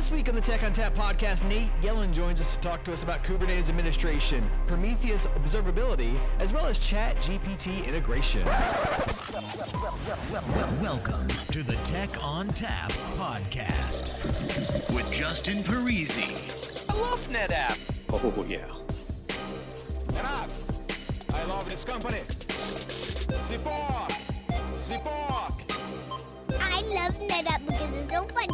This week on the Tech on Tap podcast, Nate Yellin joins us to talk to us about Kubernetes administration, Prometheus observability, as well as ChatGPT integration. Welcome to the Tech on Tap podcast with Justin Parisi. I love NetApp. Oh, yeah. NetApp. I love this company. Support. I love NetApp because it's so funny.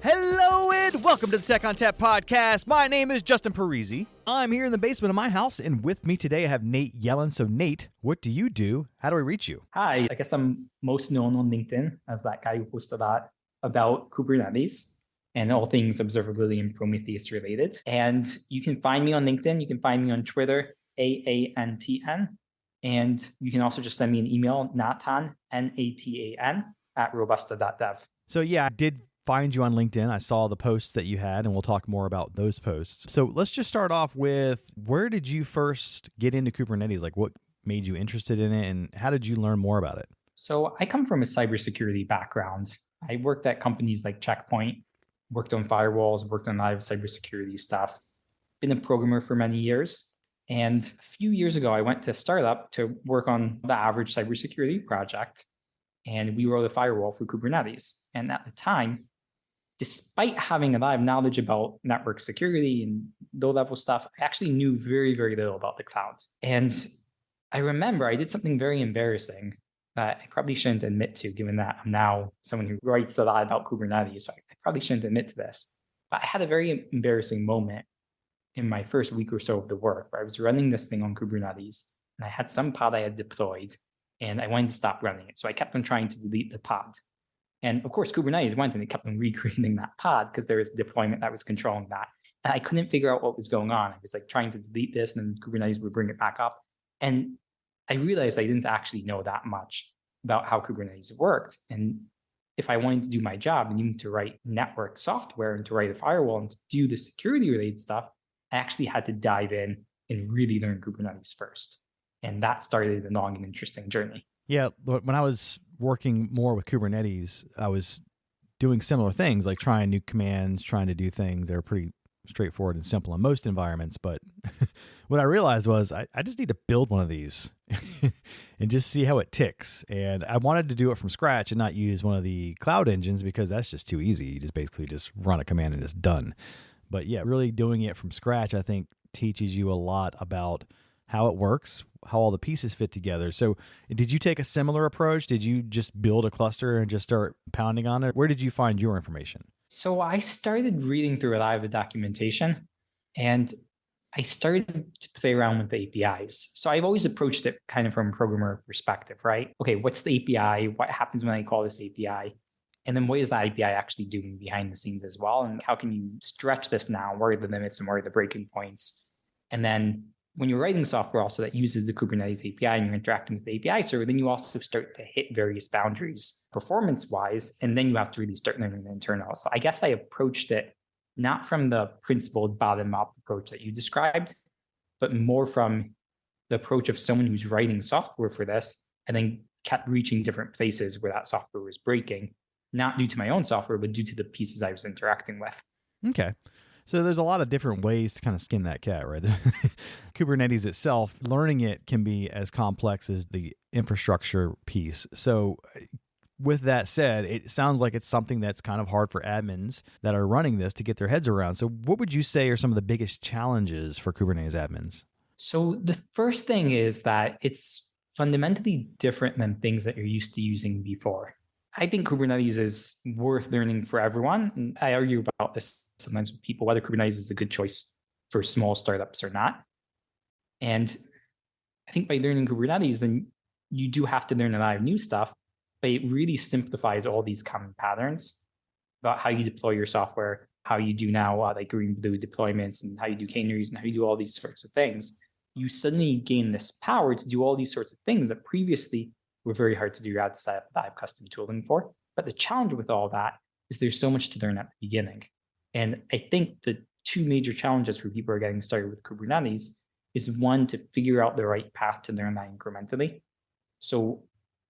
Hello and welcome to the Tech on Tap podcast. My name is Justin Parisi. I'm here in the basement of my house, and with me today I have Nate Yellin. So Nate, what do you do? How do we reach you? Hi, I guess I'm most known on LinkedIn as that guy who posted that about Kubernetes and all things observability and Prometheus related. And you can find me on LinkedIn. You can find me on Twitter, AANTN. And you can also just send me an email, Natan, Natan, at robusta.dev. So yeah, I did find you on LinkedIn. I saw the posts that you had, and we'll talk more about those posts. So let's just start off with, where did you first get into Kubernetes? Like, what made you interested in it, and how did you learn more about it? So I come from a cybersecurity background. I worked at companies like Checkpoint, worked on firewalls, worked on live cybersecurity stuff, been a programmer for many years. And a few years ago, I went to a startup to work on the average cybersecurity project, and we wrote a firewall for Kubernetes. And at the time, despite having a lot of knowledge about network security and low-level stuff, I actually knew very, very little about the cloud. And I remember I did something very embarrassing that I probably shouldn't admit to, given that I'm now someone who writes a lot about Kubernetes. So I probably shouldn't admit to this. But I had a very embarrassing moment in my first week or so of the work, where I was running this thing on Kubernetes, and I had some pod I had deployed, and I wanted to stop running it. So I kept on trying to delete the pod. And of course, Kubernetes went and it kept on recreating that pod because there was a deployment that was controlling that. And I couldn't figure out what was going on. I was like trying to delete this, and then Kubernetes would bring it back up. And I realized I didn't actually know that much about how Kubernetes worked. And if I wanted to do my job and even to write network software and to write a firewall and to do the security related stuff, I actually had to dive in and really learn Kubernetes first. And that started a long and interesting journey. Yeah, when I was working more with Kubernetes, I was doing similar things, like trying new commands, trying to do things that are pretty straightforward and simple in most environments. But what I realized was I just need to build one of these and just see how it ticks. And I wanted to do it from scratch and not use one of the cloud engines, because that's just too easy. You just basically just run a command and it's done. But yeah, really doing it from scratch, I think, teaches you a lot about how it works, how all the pieces fit together. So did you take a similar approach? Did you just build a cluster and just start pounding on it? Where did you find your information? So I started reading through a lot of the documentation, and I started to play around with the APIs. So I've always approached it kind of from a programmer perspective, right? Okay, what's the API? What happens when I call this API? And then what is that API actually doing behind the scenes as well? And how can you stretch this now? Where are the limits and where are the breaking points? And then when you're writing software also that uses the Kubernetes API and you're interacting with the API server, then you also start to hit various boundaries performance-wise, and then you have to really start learning the internals. So I guess I approached it not from the principled bottom-up approach that you described, but more from the approach of someone who's writing software for this and then kept reaching different places where that software was breaking, not due to my own software, but due to the pieces I was interacting with. Okay. So there's a lot of different ways to kind of skin that cat, right? Kubernetes itself, learning it can be as complex as the infrastructure piece. So with that said, it sounds like it's something that's kind of hard for admins that are running this to get their heads around. So what would you say are some of the biggest challenges for Kubernetes admins? So the first thing is that it's fundamentally different than things that you're used to using before. I think Kubernetes is worth learning for everyone. And I argue about this sometimes with people, whether Kubernetes is a good choice for small startups or not. And I think by learning Kubernetes, then you do have to learn a lot of new stuff, but it really simplifies all these common patterns about how you deploy your software, how you do now like green blue deployments, and how you do canaries and how you do all these sorts of things. You suddenly gain this power to do all these sorts of things that previously were very hard to do. You had to set up that custom tooling for. But the challenge with all that is there's so much to learn at the beginning. And I think the two major challenges for people who are getting started with Kubernetes is one, to figure out the right path to learn that incrementally. So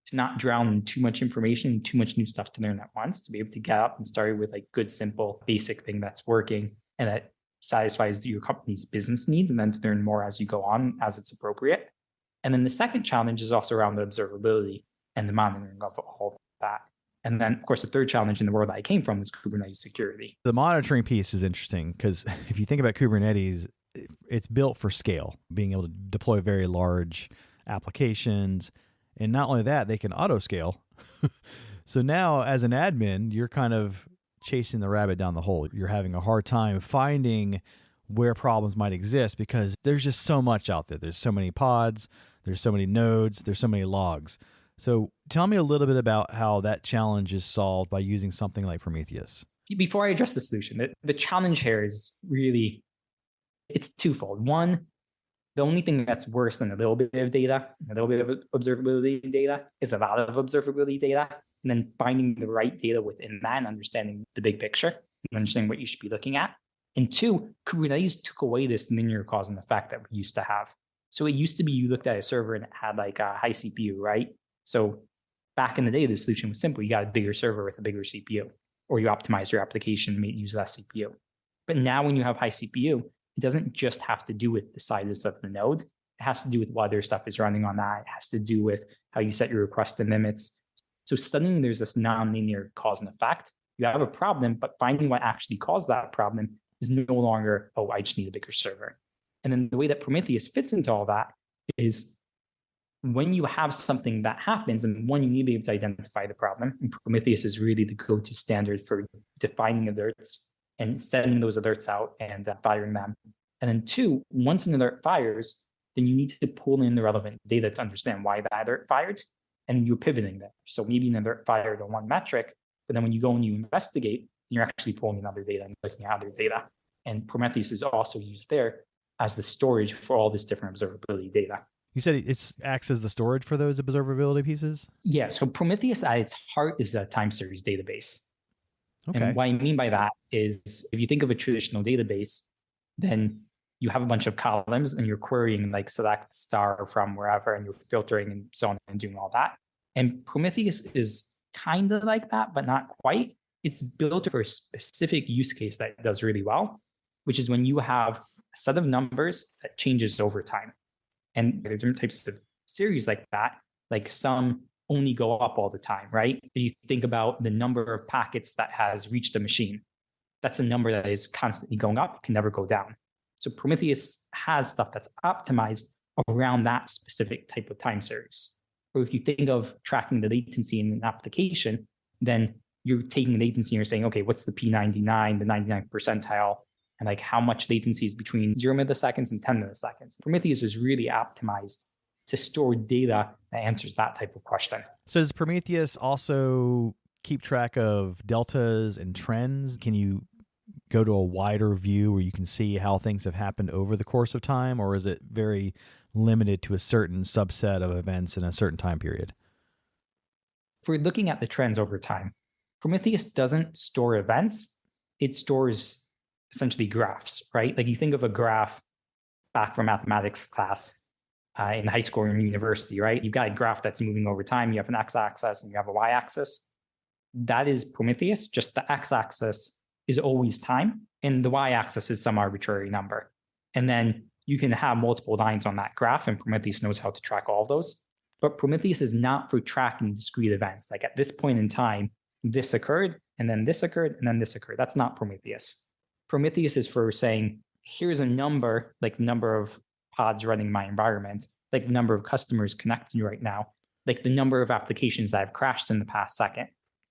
to not drown in too much information, too much new stuff to learn at once, to be able to get up and start with like good, simple, basic thing that's working and that satisfies your company's business needs, and then to learn more as you go on as it's appropriate. And then the second challenge is also around the observability and the monitoring of all of that. And then, of course, the third challenge in the world that I came from is Kubernetes security. The monitoring piece is interesting because if you think about Kubernetes, it's built for scale, being able to deploy very large applications. And not only that, they can auto scale. So now as an admin, you're kind of chasing the rabbit down the hole. You're having a hard time finding where problems might exist because there's just so much out there. There's so many pods, there's so many nodes, there's so many logs. So tell me a little bit about how that challenge is solved by using something like Prometheus. Before I address the solution, the challenge here is really, it's twofold. One, the only thing that's worse than a little bit of data, a little bit of observability data, is a lot of observability data. And then finding the right data within that and understanding the big picture and understanding what you should be looking at. And two, Kubernetes took away this linear cause and effect that we used to have. So it used to be you looked at a server and it had like a high CPU, right? So back in the day, the solution was simple. You got a bigger server with a bigger CPU, or you optimize your application, use less CPU. But now when you have high CPU, it doesn't just have to do with the size of the node. It has to do with what other stuff is running on that. It has to do with how you set your request and limits. So studying there's this non-linear cause and effect. You have a problem, but finding what actually caused that problem is no longer, oh, I just need a bigger server. And then the way that Prometheus fits into all that is when you have something that happens, and one, you need to be able to identify the problem. And Prometheus is really the go-to standard for defining alerts and sending those alerts out and firing them. And then two, once an alert fires, then you need to pull in the relevant data to understand why that alert fired, and you're pivoting there. So maybe an alert fired on one metric, but then when you go and you investigate, you're actually pulling in other data and looking at other data. And Prometheus is also used there as the storage for all this different observability data. You said it acts as the storage for those observability pieces? Yeah, so Prometheus at its heart is a time series database. Okay. And what I mean by that is if you think of a traditional database, then you have a bunch of columns and you're querying like select star from wherever and you're filtering and so on and doing all that. And Prometheus is kind of like that, but not quite. It's built for a specific use case that it does really well, which is when you have a set of numbers that changes over time. And there are different types of series like that, like some only go up all the time, right? If you think about the number of packets that has reached a machine, that's a number that is constantly going up, it can never go down. So Prometheus has stuff that's optimized around that specific type of time series. Or if you think of tracking the latency in an application, then you're taking latency and you're saying, okay, what's the P99, the 99th percentile, and like how much latency is between 0 milliseconds and 10 milliseconds. Prometheus is really optimized to store data that answers that type of question. So does Prometheus also keep track of deltas and trends? Can you go to a wider view where you can see how things have happened over the course of time, or is it very limited to a certain subset of events in a certain time period? If we're looking at the trends over time, Prometheus doesn't store events. It stores essentially graphs, right? Like you think of a graph back from mathematics class in high school or in university, right? You've got a graph that's moving over time. You have an x-axis and you have a y-axis. That is Prometheus. Just the x-axis is always time, and the y-axis is some arbitrary number. And then you can have multiple lines on that graph, and Prometheus knows how to track all of those. But Prometheus is not for tracking discrete events. Like at this point in time, this occurred, and then this occurred, and then this occurred. That's not Prometheus. Prometheus is for saying, here's a number, like the number of pods running my environment, like the number of customers connecting right now, like the number of applications that have crashed in the past second.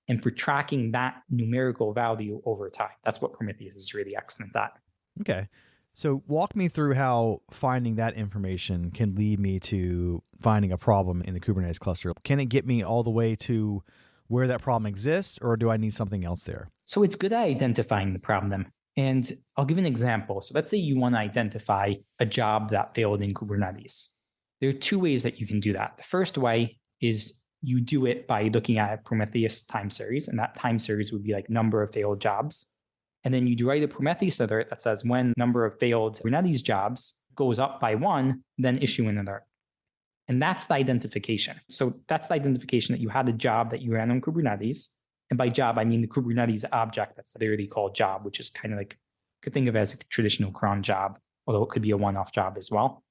And for tracking that numerical value over time. That's what Prometheus is really excellent at. Okay. So walk me through how finding that information can lead me to finding a problem in the Kubernetes cluster. Can it get me all the way to where that problem exists, or do I need something else there? So it's good at identifying the problem. And I'll give an example. So let's say you want to identify a job that failed in Kubernetes. There are two ways that you can do that. The first way is you do it by looking at a Prometheus time series, and that time series would be like number of failed jobs. And then you write a Prometheus alert that says when number of failed Kubernetes jobs goes up by 1, then issue an alert. And that's the identification. So that's the identification that you had a job that you ran on Kubernetes. And by job, I mean the Kubernetes object that's literally called job, which is kind of like, you could think of it as a traditional cron job, although it could be a one-off job as well.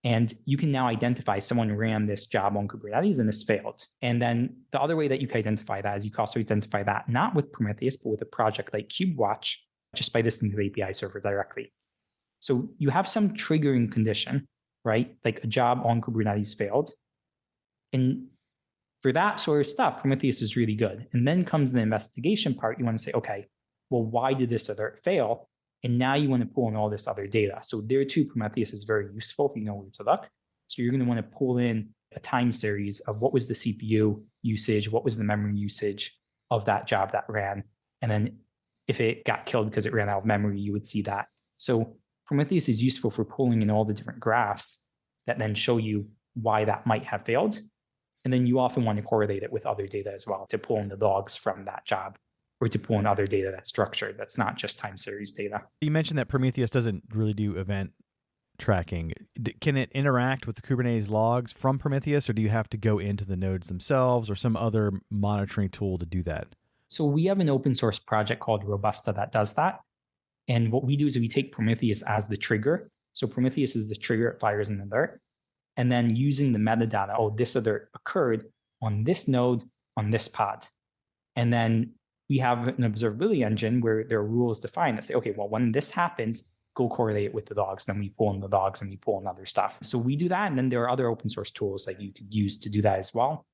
And you can now identify someone ran this job on Kubernetes and this failed. And then the other way that you can identify that is you can also identify that not with Prometheus, but with a project like KubeWatch, just by listening to the API server directly. So you have some triggering condition, right? Like a job on Kubernetes failed. And for that sort of stuff, Prometheus is really good. And then comes the investigation part. You want to say, okay, well, why did this alert fail? And now you want to pull in all this other data. So there too, Prometheus is very useful if you know where to look. So you're going to want to pull in a time series of what was the CPU usage, what was the memory usage of that job that ran. And then if it got killed because it ran out of memory, you would see that. So Prometheus is useful for pulling in all the different graphs that then show you why that might have failed. And then you often want to correlate it with other data as well to pull in the logs from that job, or to pull in other data that's structured, that's not just time series data. You mentioned that Prometheus doesn't really do event tracking. Can it interact with the Kubernetes logs from Prometheus, or do you have to go into the nodes themselves or some other monitoring tool to do that? So we have an open source project called Robusta that does that. And what we do is we take Prometheus as the trigger. So Prometheus is the trigger, it fires an alert. And then using the metadata, oh, this alert occurred on this node, on this pod. And then we have an observability engine where there are rules defined that say, okay, well, when this happens, go correlate it with the logs. Then we pull in the logs and we pull in other stuff. So we do that. And then there are other open source tools that you could use to do that as well.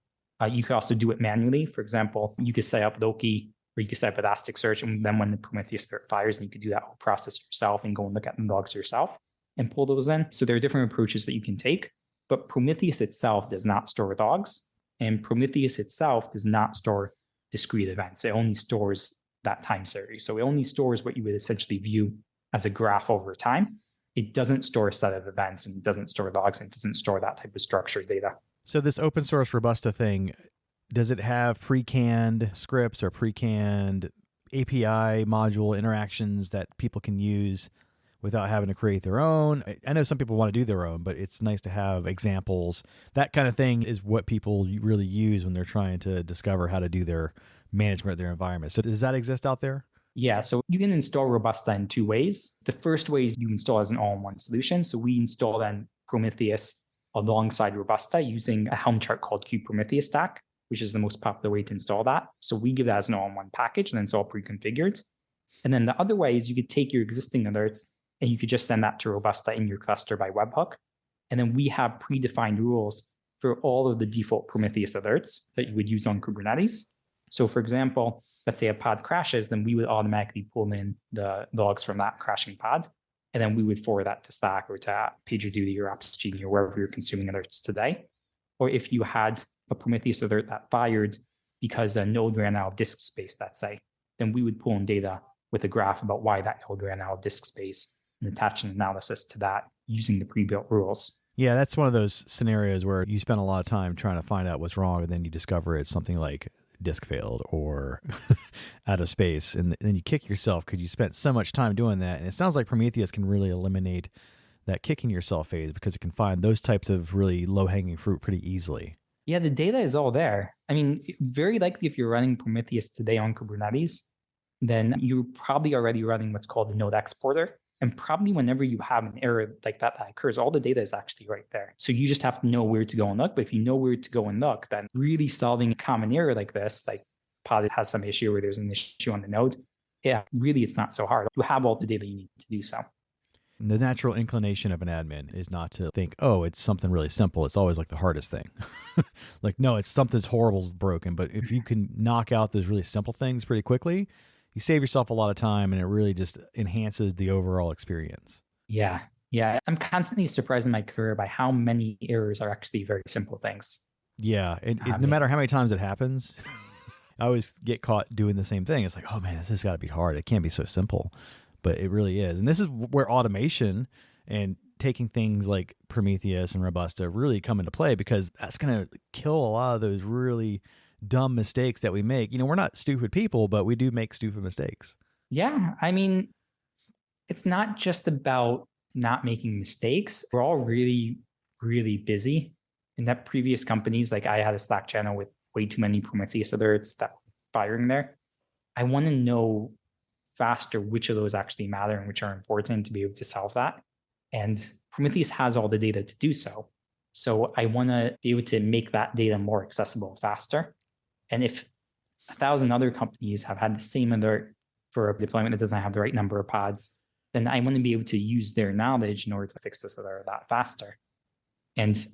You could also do it manually. For example, you could set up Loki, or you could set up Elasticsearch. And then when the Prometheus alert fires, and you could do that whole process yourself and go and look at the logs yourself and pull those in. So there are different approaches that you can take. But Prometheus itself does not store logs. And Prometheus itself does not store discrete events. It only stores that time series. So it only stores what you would essentially view as a graph over time. It doesn't store a set of events, and it doesn't store logs, and it doesn't store that type of structured data. So this open source Robusta thing, does it have pre-canned scripts or pre-canned API module interactions that people can use without having to create their own? I know some people want to do their own, but it's nice to have examples. That kind of thing is what people really use when they're trying to discover how to do their management of their environment. So does that exist out there? Yeah, so you can install Robusta in two ways. The first way is you install as an all-in-one solution. So we install then Prometheus alongside Robusta using a Helm chart called Kubernetes stack, which is the most popular way to install that. So we give that as an all-in-one package, and then it's all pre-configured. And then the other way is you could take your existing alerts and you could just send that to Robusta in your cluster by webhook. And then we have predefined rules for all of the default Prometheus alerts that you would use on Kubernetes. So for example, let's say a pod crashes, then we would automatically pull in the logs from that crashing pod. And then we would forward that to Stack or to PagerDuty or OpsGenie or wherever you're consuming alerts today. Or if you had a Prometheus alert that fired because a node ran out of disk space, let's say, then we would pull in data with a graph about why that node ran out of disk space and attach an analysis to that using the pre-built rules. Yeah, that's one of those scenarios where you spend a lot of time trying to find out what's wrong, and then you discover it's something like disk failed or out of space, and then you kick yourself because you spent so much time doing that. And it sounds like Prometheus can really eliminate that kicking yourself phase because it can find those types of really low-hanging fruit pretty easily. Yeah, the data is all there. I mean, very likely if you're running Prometheus today on Kubernetes, then you're probably already running what's called the node exporter. And probably whenever you have an error like that occurs, all the data is actually right there. So you just have to know where to go and look. But if you know where to go and look, then really solving a common error like this, like pod has some issue or there's an issue on the node, yeah, really it's not so hard. You have all the data you need to do so. The natural inclination of an admin is not to think, oh, it's something really simple. It's always like the hardest thing. Like, no, it's something's horrible, broken. But if you can knock out those really simple things pretty quickly, you save yourself a lot of time, and it really just enhances the overall experience. Yeah. I'm constantly surprised in my career by how many errors are actually very simple things. Yeah. No matter how many times it happens, I always get caught doing the same thing. It's like, oh man, this has got to be hard. It can't be so simple, but it really is. And this is where automation and taking things like Prometheus and Robusta really come into play, because that's going to kill a lot of those really dumb mistakes that we make. You know, we're not stupid people, but we do make stupid mistakes. Yeah. I mean, it's not just about not making mistakes. We're all really, really busy. In that previous companies, like I had a Slack channel with way too many Prometheus alerts that were firing there. I want to know faster which of those actually matter and which are important to be able to solve that. And Prometheus has all the data to do so. So I want to be able to make that data more accessible faster. And if 1,000 other companies have had the same alert for a deployment that doesn't have the right number of pods, then I want to be able to use their knowledge in order to fix this alert that faster. And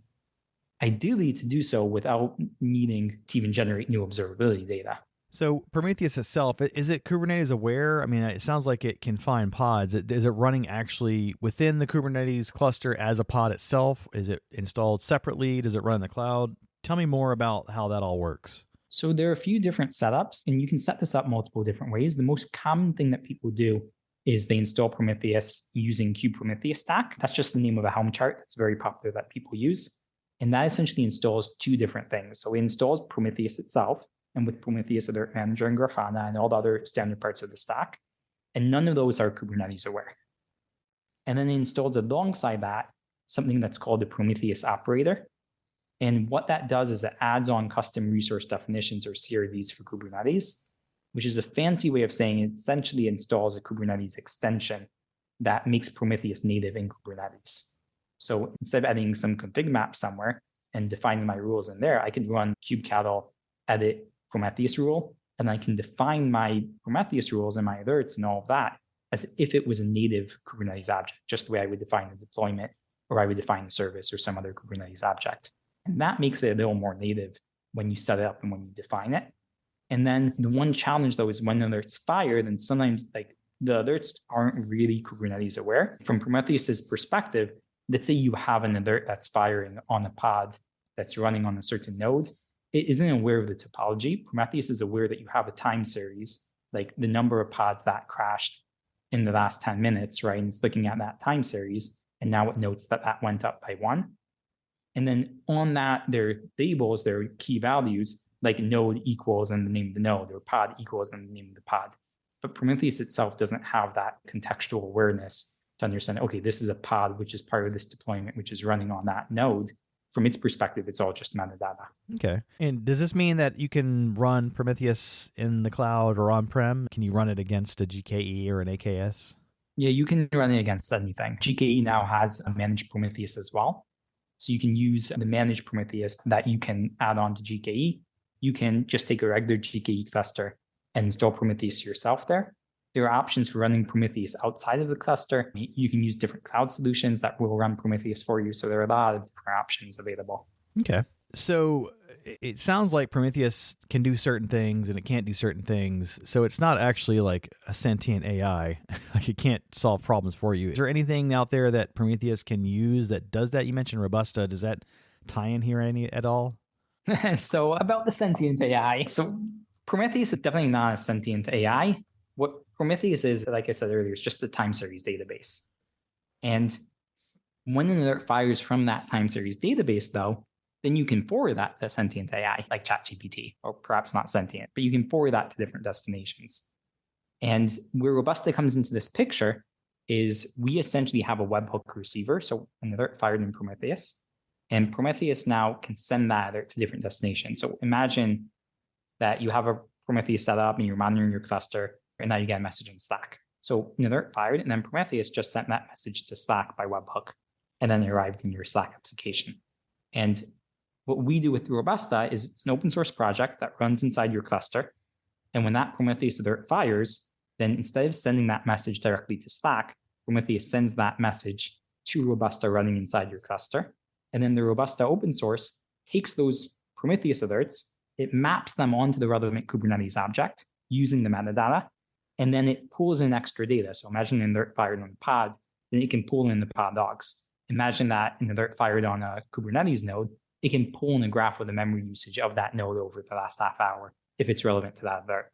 ideally to do so without needing to even generate new observability data. So Prometheus itself, is it Kubernetes aware? I mean, it sounds like it can find pods. Is it running actually within the Kubernetes cluster as a pod itself? Is it installed separately? Does it run in the cloud? Tell me more about how that all works. So there are a few different setups, and you can set this up multiple different ways. The most common thing that people do is they install Prometheus using Kubernetes stack. That's just the name of a Helm chart that's very popular that people use. And that essentially installs two different things. So it installs Prometheus itself, and with Prometheus Alert Manager and Grafana and all the other standard parts of the stack. And none of those are Kubernetes aware. And then it installs alongside that something that's called the Prometheus operator. And what that does is it adds on custom resource definitions or CRDs for Kubernetes, which is a fancy way of saying it essentially installs a Kubernetes extension that makes Prometheus native in Kubernetes. So instead of adding some config map somewhere and defining my rules in there, I could run kubectl edit Prometheus rule, and I can define my Prometheus rules and my alerts and all of that as if it was a native Kubernetes object, just the way I would define a deployment or I would define a service or some other Kubernetes object. And that makes it a little more native when you set it up and when you define it. And then the one challenge though is when alerts fire, then sometimes like the alerts aren't really Kubernetes aware. From Prometheus's perspective, let's say you have an alert that's firing on a pod that's running on a certain node. It isn't aware of the topology. Prometheus is aware that you have a time series, like the number of pods that crashed in the last 10 minutes, right? And it's looking at that time series. And now it notes that that went up by 1. And then on that, there are labels, there are key values, like node equals and the name of the node, or pod equals and the name of the pod. But Prometheus itself doesn't have that contextual awareness to understand, okay, this is a pod, which is part of this deployment, which is running on that node. From its perspective, it's all just metadata. Okay. And does this mean that you can run Prometheus in the cloud or on-prem? Can you run it against a GKE or an AKS? Yeah, you can run it against anything. GKE now has a managed Prometheus as well. So you can use the managed Prometheus that you can add on to GKE. You can just take a regular GKE cluster and install Prometheus yourself there. There are options for running Prometheus outside of the cluster. You can use different cloud solutions that will run Prometheus for you. So there are a lot of different options available. Okay. So it sounds like Prometheus can do certain things and it can't do certain things. So it's not actually like a sentient AI. Like it can't solve problems for you. Is there anything out there that Prometheus can use that does that? You mentioned Robusta. Does that tie in here at all? So about the sentient AI. So Prometheus is definitely not a sentient AI. What Prometheus is, like I said earlier, is just a time series database. And when an alert fires from that time series database, though, then you can forward that to sentient AI, like ChatGPT, or perhaps not sentient, but you can forward that to different destinations. And where Robusta comes into this picture is we essentially have a webhook receiver, so an alert fired in Prometheus, and Prometheus now can send that alert to different destinations. So imagine that you have a Prometheus set up and you're monitoring your cluster, and now you get a message in Slack. So an alert fired, and then Prometheus just sent that message to Slack by webhook, and then it arrived in your Slack application. And what we do with Robusta is it's an open source project that runs inside your cluster. And when that Prometheus alert fires, then instead of sending that message directly to Slack, Prometheus sends that message to Robusta running inside your cluster. And then the Robusta open source takes those Prometheus alerts, it maps them onto the relevant Kubernetes object using the metadata, and then it pulls in extra data. So imagine an alert fired on a pod, then it can pull in the pod logs. Imagine that an alert fired on a Kubernetes node, it can pull in a graph of the memory usage of that node over the last half hour if it's relevant to that alert.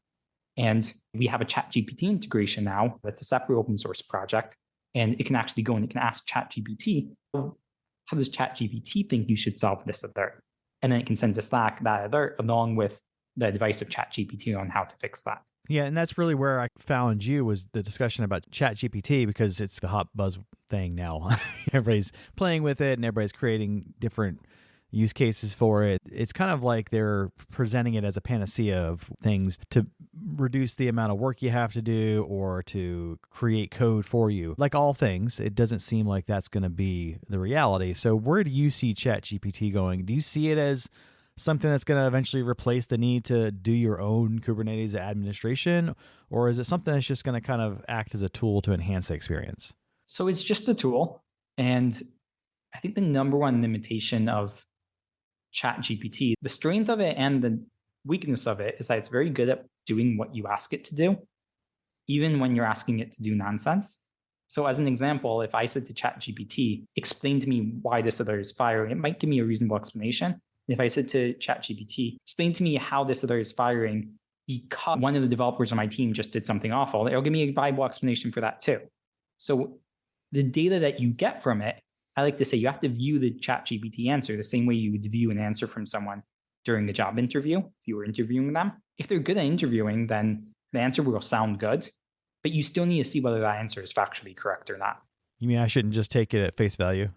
And we have a ChatGPT integration now that's a separate open source project. And it can actually go and it can ask ChatGPT, how does ChatGPT think you should solve this alert? And then it can send to Slack that alert along with the advice of ChatGPT on how to fix that. Yeah, and that's really where I found you was the discussion about ChatGPT because it's the hot buzz thing now. Everybody's playing with it and everybody's creating different use cases for it. It's kind of like they're presenting it as a panacea of things to reduce the amount of work you have to do or to create code for you. Like all things, it doesn't seem like that's going to be the reality. So where do you see ChatGPT going? Do you see it as something that's going to eventually replace the need to do your own Kubernetes administration? Or is it something that's just going to kind of act as a tool to enhance the experience? So it's just a tool. And I think the number one limitation of ChatGPT, the strength of it and the weakness of it, is that it's very good at doing what you ask it to do, even when you're asking it to do nonsense. So as an example, if I said to ChatGPT, explain to me why this other is firing, it might give me a reasonable explanation. If I said to ChatGPT, explain to me how this other is firing because one of the developers on my team just did something awful, it'll give me a viable explanation for that too. So the data that you get from it, I like to say you have to view the ChatGPT answer the same way you would view an answer from someone during a job interview, if you were interviewing them. If they're good at interviewing, then the answer will sound good, but you still need to see whether that answer is factually correct or not. You mean I shouldn't just take it at face value?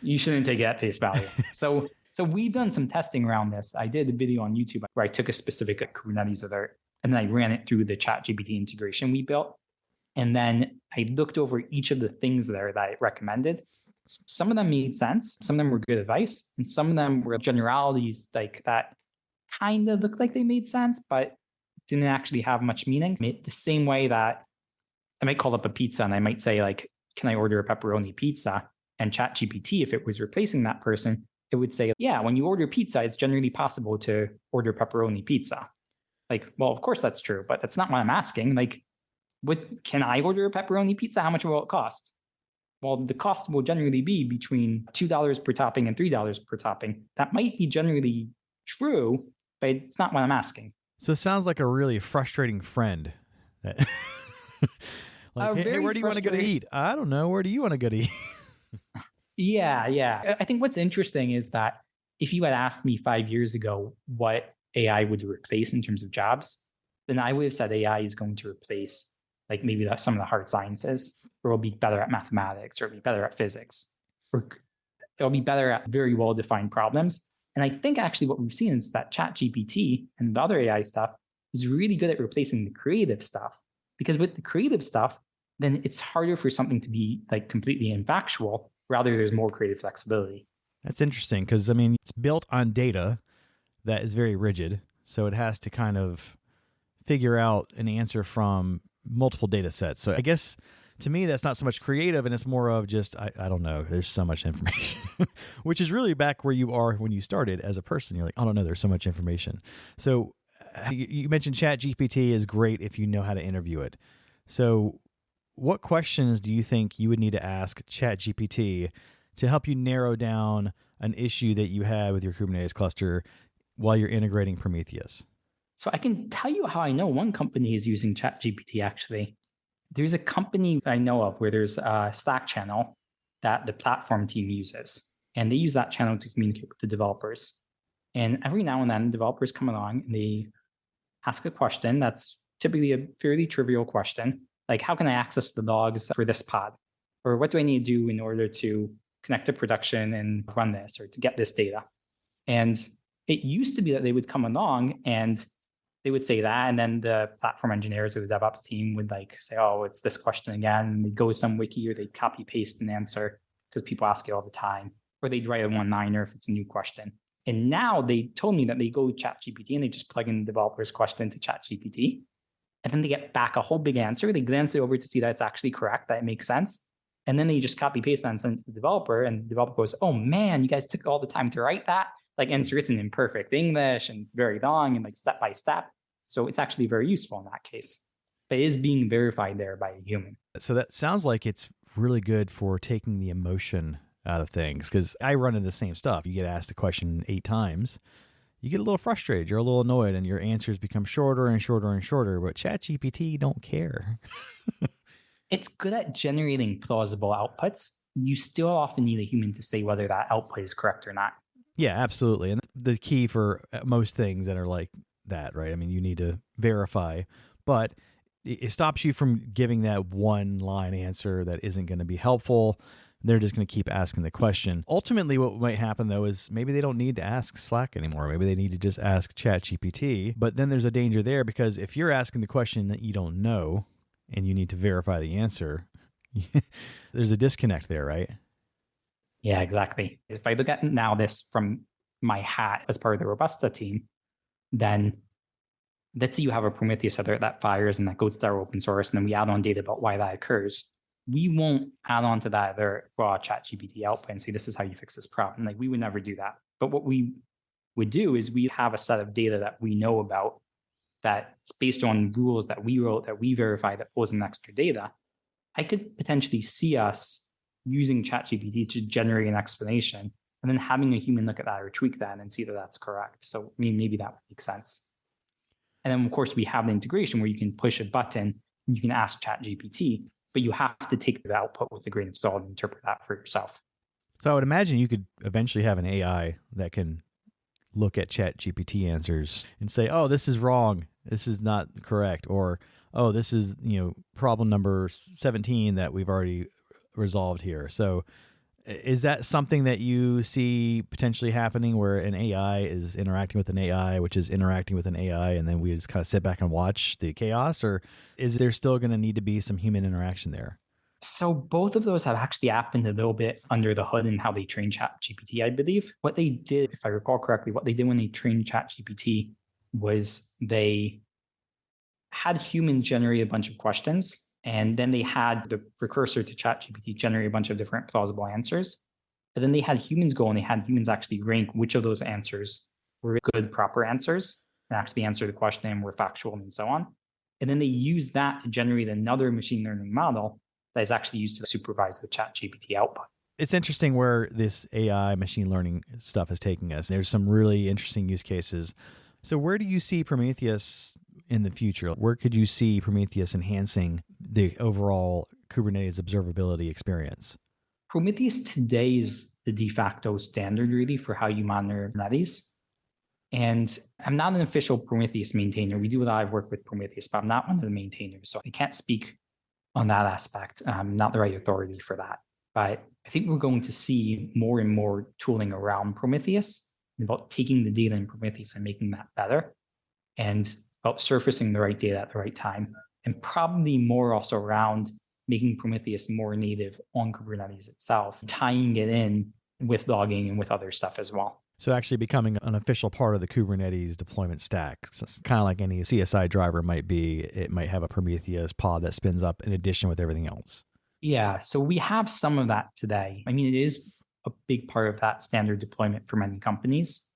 You shouldn't take it at face value. So we've done some testing around this. I did a video on YouTube where I took a specific Kubernetes alert and then I ran it through the ChatGPT integration we built. And then I looked over each of the things there that it recommended. Some of them made sense. Some of them were good advice. And some of them were generalities like that kind of looked like they made sense, but didn't actually have much meaning. The same way that I might call up a pizza and I might say, like, can I order a pepperoni pizza? And ChatGPT, if it was replacing that person, it would say, yeah, when you order pizza, it's generally possible to order pepperoni pizza. Like, well, of course that's true, but that's not what I'm asking. Like, can I order a pepperoni pizza? How much will it cost? Well, the cost will generally be between $2 per topping and $3 per topping. That might be generally true, but it's not what I'm asking. So it sounds like a really frustrating friend. Like, hey, where do you want to go to eat? I don't know. Where do you want to go to eat? Yeah. I think what's interesting is that if you had asked me 5 years ago what AI would replace in terms of jobs, then I would have said AI is going to replace like maybe some of the hard sciences, or it'll be better at mathematics, or it'll be better at physics, or it'll be better at very well-defined problems. And I think actually what we've seen is that ChatGPT and the other AI stuff is really good at replacing the creative stuff. Because with the creative stuff, then it's harder for something to be like completely infactual. Rather, there's more creative flexibility. That's interesting because, I mean, it's built on data that is very rigid. So it has to kind of figure out an answer from multiple data sets. So I guess to me, that's not so much creative and it's more of just, I don't know, there's so much information, which is really back where you are when you started as a person. You're like, I don't know, there's so much information. So you mentioned ChatGPT is great if you know how to interview it. So what questions do you think you would need to ask ChatGPT to help you narrow down an issue that you had with your Kubernetes cluster while you're integrating Prometheus? So I can tell you how I know one company is using ChatGPT, actually. There's a company I know of where there's a Slack channel that the platform team uses, and they use that channel to communicate with the developers. And every now and then, developers come along and they ask a question that's typically a fairly trivial question, like, how can I access the logs for this pod? Or what do I need to do in order to connect to production and run this or to get this data? And it used to be that they would come along and they would say that, and then the platform engineers or the DevOps team would like say, oh, it's this question again. And they'd go to some wiki or they'd copy paste an answer because people ask it all the time. Or they'd write a one-liner if it's a new question. And now they told me that they go to ChatGPT and they just plug in the developer's question to ChatGPT. And then they get back a whole big answer. They glance it over to see that it's actually correct, that it makes sense. And then they just copy paste that and send it to the developer. And the developer goes, oh man, you guys took all the time to write that. Like, and it's written in perfect English and it's very long and like step by step. So it's actually very useful in that case. But it is being verified there by a human. So that sounds like it's really good for taking the emotion out of things, because I run into the same stuff. You get asked a question 8 times, you get a little frustrated, you're a little annoyed, and your answers become shorter and shorter and shorter. But ChatGPT don't care. It's good at generating plausible outputs. You still often need a human to say whether that output is correct or not. Yeah, absolutely. And the key for most things that are like that, right? I mean, you need to verify, but it stops you from giving that one line answer that isn't going to be helpful. They're just going to keep asking the question. Ultimately, what might happen, though, is maybe they don't need to ask Slack anymore. Maybe they need to just ask ChatGPT. But then there's a danger there, because if you're asking the question that you don't know and you need to verify the answer, there's a disconnect there, right? Yeah, exactly. If I look at now this from my hat as part of the Robusta team, then let's say you have a Prometheus alert that fires and that goes to our open source, and then we add on data about why that occurs. We won't add on to that alert raw ChatGPT output and say, this is how you fix this problem. Like, we would never do that. But what we would do is we have a set of data that we know about that's based on rules that we wrote, that we verify, that pulls in extra data. I could potentially see us using ChatGPT to generate an explanation and then having a human look at that or tweak that and see that that's correct. So, I mean, maybe that would make sense. And then, of course, we have the integration where you can push a button and you can ask ChatGPT, but you have to take the output with a grain of salt and interpret that for yourself. So I would imagine you could eventually have an AI that can look at ChatGPT answers and say, oh, this is wrong, this is not correct, or, oh, this is, problem number 17 that we've already resolved here. So is that something that you see potentially happening, where an AI is interacting with an AI, which is interacting with an AI, and then we just kind of sit back and watch the chaos? Or is there still going to need to be some human interaction there? So both of those have actually happened a little bit under the hood in how they train ChatGPT, I believe. What they did, if I recall correctly, what they did when they trained ChatGPT was they had humans generate a bunch of questions, and then they had the precursor to ChatGPT generate a bunch of different plausible answers. And then they had humans go and they had humans actually rank which of those answers were good, proper answers, and actually answer the question and were factual and so on. And then they used that to generate another machine learning model that is actually used to supervise the ChatGPT output. It's interesting where this AI machine learning stuff is taking us. There's some really interesting use cases. So where do you see Prometheus in the future? Where could you see Prometheus enhancing the overall Kubernetes observability experience? Prometheus today is the de facto standard really for how you monitor Kubernetes. And I'm not an official Prometheus maintainer. We do a lot of work with Prometheus, but I'm not one of the maintainers. So I can't speak on that aspect. I'm not the right authority for that. But I think we're going to see more and more tooling around Prometheus, about taking the data in Prometheus and making that better, and about surfacing the right data at the right time, and probably more also around making Prometheus more native on Kubernetes itself, tying it in with logging and with other stuff as well. So actually becoming an official part of the Kubernetes deployment stack. So it's kind of like any CSI driver might be. It might have a Prometheus pod that spins up in addition with everything else. Yeah, so we have some of that today. I mean, it is a big part of that standard deployment for many companies.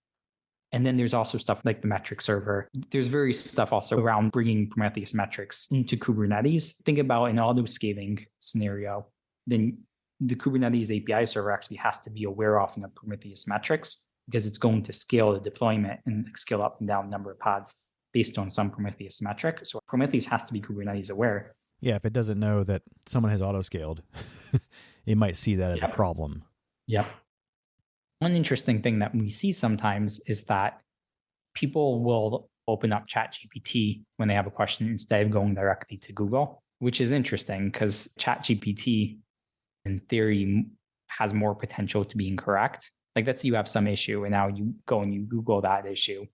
And then there's also stuff like the metric server. There's various stuff also around bringing Prometheus metrics into Kubernetes. Think about an auto-scaling scenario, then the Kubernetes API server actually has to be aware of the Prometheus metrics, because it's going to scale the deployment and scale up and down number of pods based on some Prometheus metric. So Prometheus has to be Kubernetes aware. Yeah, if it doesn't know that someone has auto-scaled, it might see that as a problem. Yep. One interesting thing that we see sometimes is that people will open up ChatGPT when they have a question instead of going directly to Google, which is interesting because ChatGPT, in theory, has more potential to be incorrect. Like, let's say you have some issue and now you go and you Google that issue,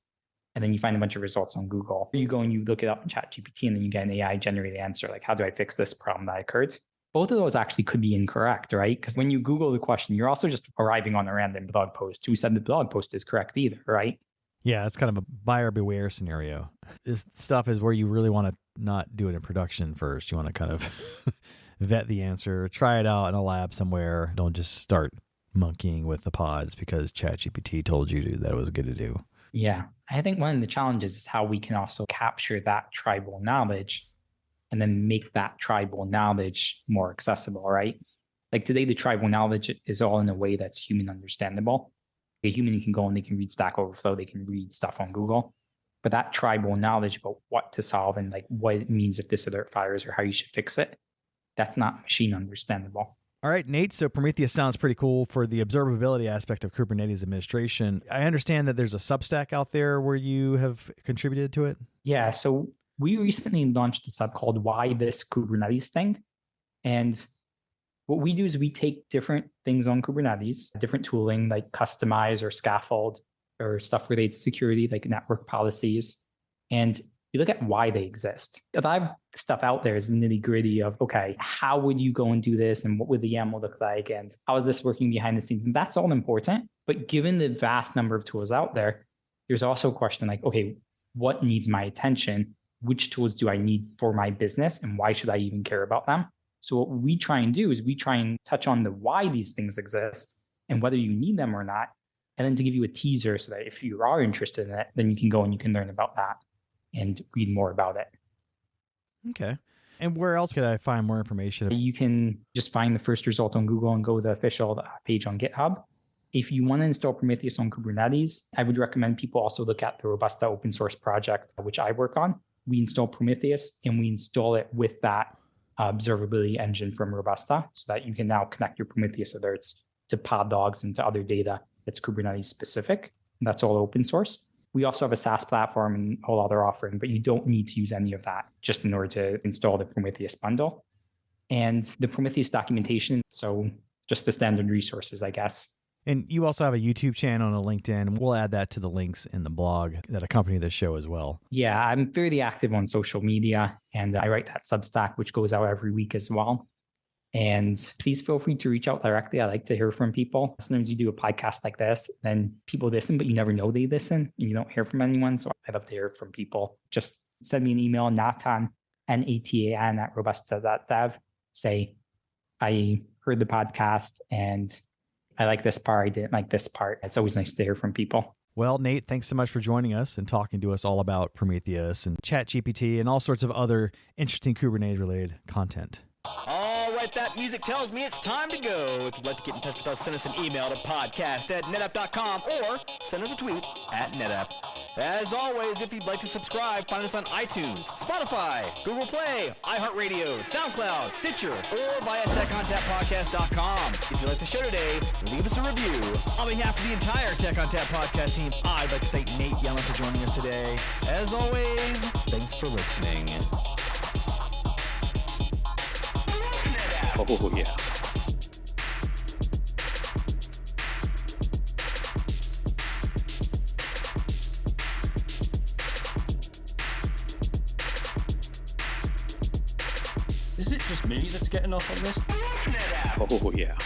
and then you find a bunch of results on Google. You go and you look it up in ChatGPT, and then you get an AI generated answer, like, how do I fix this problem that occurred? Both of those actually could be incorrect, right? Because when you Google the question, you're also just arriving on a random blog post. Who said the blog post is correct either, right? Yeah, it's kind of a buyer beware scenario. This stuff is where you really want to not do it in production first. You want to kind of vet the answer, try it out in a lab somewhere. Don't just start monkeying with the pods because ChatGPT told you that it was good to do. Yeah. I think one of the challenges is how we can also capture that tribal knowledge and then make that tribal knowledge more accessible, right? Like today, the tribal knowledge is all in a way that's human understandable. A human can go and they can read Stack Overflow, they can read stuff on Google, but that tribal knowledge about what to solve and like what it means if this alert fires or how you should fix it, that's not machine understandable. All right, Nate, so Prometheus sounds pretty cool for the observability aspect of Kubernetes administration. I understand that there's a Substack out there where you have contributed to it. Yeah, so we recently launched a sub called Why This Kubernetes Thing. And What we do is we take different things on Kubernetes, different tooling like Kustomize or Scaffold or stuff related to security like network policies, and you look at why they exist. A lot of stuff out there is nitty gritty of, okay, how would you go and do this? And what would the YAML look like? And how is this working behind the scenes? And that's all important. But given the vast number of tools out there, there's also a question like, okay, what needs my attention? Which tools do I need for my business? And why should I even care about them? So what we try and do is we try and touch on the why these things exist and whether you need them or not. And then to give you a teaser so that if you are interested in it, then you can go and you can learn about that and read more about it. Okay. And where else could I find more information? You can just find the first result on Google and go to the official page on GitHub. If you want to install Prometheus on Kubernetes, I would recommend people also look at the Robusta Open Source project, which I work on. We install Prometheus and we install it with that observability engine from Robusta so that you can now connect your Prometheus alerts to pod logs and to other data that's Kubernetes specific. And that's all open source. We also have a SaaS platform and a whole other offering, but you don't need to use any of that just in order to install the Prometheus bundle. And the Prometheus documentation, so just the standard resources, I guess. And you also have a YouTube channel and a LinkedIn. We'll add that to the links in the blog that accompany this show as well. Yeah, I'm fairly active on social media, and I write that Substack, which goes out every week as well. And please feel free to reach out directly. I like to hear from people. Sometimes you do a podcast like this, then people listen, but you never know they listen and you don't hear from anyone. So I'd love to hear from people. Just send me an email, Natan, Natan at robusta.dev. Say, I heard the podcast and I like this part. I didn't like this part. It's always nice to hear from people. Well, Nate, thanks so much for joining us and talking to us all about Prometheus and ChatGPT and all sorts of other interesting Kubernetes-related content. All right, that music tells me it's time to go. If you'd like to get in touch with us, send us an email to podcast@netapp.com or send us a tweet @netapp. As always, if you'd like to subscribe, find us on iTunes, Spotify, Google Play, iHeartRadio, SoundCloud, Stitcher, or via TechOnTapPodcast.com. If you like the show today, leave us a review. On behalf of the entire Tech on Tap podcast team, I'd like to thank Nate Yellin for joining us today. As always, thanks for listening. Oh, yeah. Is it just me that's getting off on this? Oh, yeah.